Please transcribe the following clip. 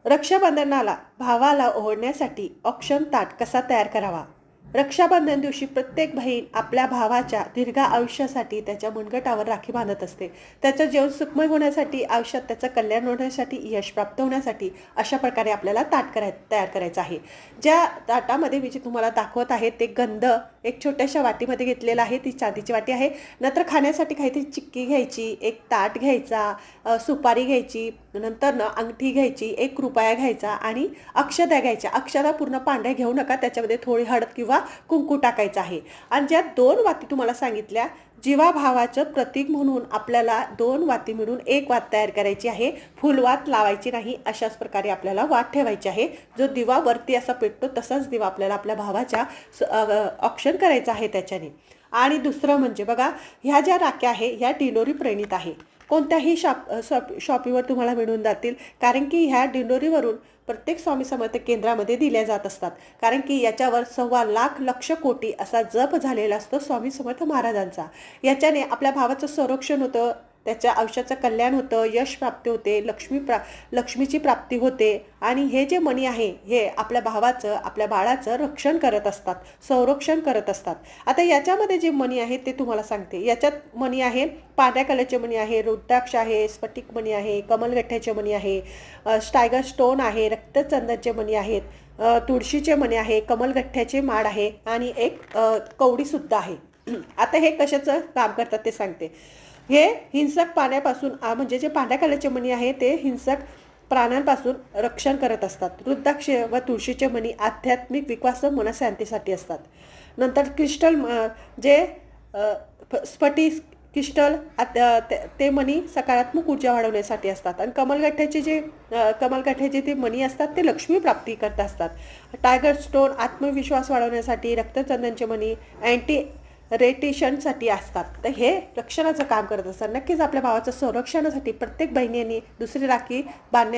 रक्षाबंधनाला भावाला ओवाळण्यासाठी औक्षण ताट कसा तयार करावा? रक्षाबंधन दिवशी प्रत्येक बहीण आपल्या भावाच्या दीर्घ आयुष्यासाठी त्याच्या मुनगटावर राखी बांधत असते. त्याचं जीवन सुखमय होण्यासाठी, आयुष्यात त्याचं कल्याण होण्यासाठी, यश प्राप्त होण्यासाठी अशा प्रकारे आपल्याला तयार करायचं आहे. ज्या ताटामध्ये मी जे तुम्हाला दाखवत आहे ते गंध एक छोट्याशा वाटीमध्ये घेतलेला आहे. ती चांदीची वाटी आहे. नंतर खाण्यासाठी काहीतरी चिक्की घ्यायची, एक ताट घ्यायचा, सुपारी घ्यायची, नंतर अंगठी घ्यायची, 1 रुपया घ्यायचा आणि अक्षता घ्यायच्या. अक्षता पूर्ण पांढऱ्या घेऊ नका, त्याच्यामध्ये थोडी हळद किंवा कुंकू टाकायचं आहे. आणि ज्या 2 वाती तुम्हाला सांगितल्या, जीवा भावाचं प्रतीक म्हणून आपल्याला 2 वाती मिळून 1 वात तयार करायची आहे. फुलवात लावायची नाही, अशाच प्रकारे आपल्याला वात ठेवायची आहे. जो दिवा वरती असा पेटतो तसाच दिवा आपल्याला आपल्या भावाच्या औक्षण करायचं आहे त्याच्याने. आणि दुसरं म्हणजे बघा, ह्या ज्या राख्या आहे ह्या डिलोरी प्रणीत आहे. कोणत्याही शॉपीवर तुम्हाला मिळून जातील, कारण की ह्या डिलोरीवरून प्रत्येक स्वामी समर्थ केंद्रामध्ये दिल्या जात असतात. कारण की याच्यावर 1.25 लक्ष कोटी असा जप झालेला असतो स्वामी समर्थ महाराजांचा. याच्याने आपल्या भावाचं संरक्षण होतं, त्याच्या आयुष्याचं कल्याण होतं, यश प्राप्ती होते, लक्ष्मीची प्राप्ती होते. आणि हे जे मणी आहे हे आपल्या भावाचं, आपल्या बाळाचं रक्षण करत असतात, संरक्षण करत असतात. आता याच्यामध्ये जे मणी आहे ते तुम्हाला सांगते. याच्यात मणी आहे, पांढऱ्या कलरचे मणी आहे, रुद्राक्ष आहे, स्फटिक मणी आहे, कमलगठ्ठ्याचे मणी आहे, टायगर स्टोन आहे, रक्तचंदनचे मणी आहेत, तुळशीचे मणी आहे, कमलगठ्ठ्याचे माळ आहे आणि एक कवडीसुद्धा आहे. आता हे कशाचं काम करतात ते सांगते. हे हिंसक पाण्यापासून म्हणजे जे पांढऱ्या कलरचे मणी आहे ते हिंसक प्राण्यांपासून रक्षण करत असतात. रुद्राक्ष व तुळशीचे मणी आध्यात्मिक विकास व मनशांतीसाठी असतात. नंतर क्रिस्टल जे स्फटिक क्रिस्टल ते मणी सकारात्मक ऊर्जा वाढवण्यासाठी असतात. आणि कमलगठ्ठ्याचे ते मणी असतात ते लक्ष्मी प्राप्ती करत असतात. टायगर स्टोन आत्मविश्वास वाढवण्यासाठी, रक्तचंदनचे मणी अँटी रेटिशनसाठी असतात. तर हे रक्षणाचं काम करत असतात. नक्कीच आपल्या भावाचं संरक्षणासाठी प्रत्येक बहिणींनी दुसरी राखी बांधण्या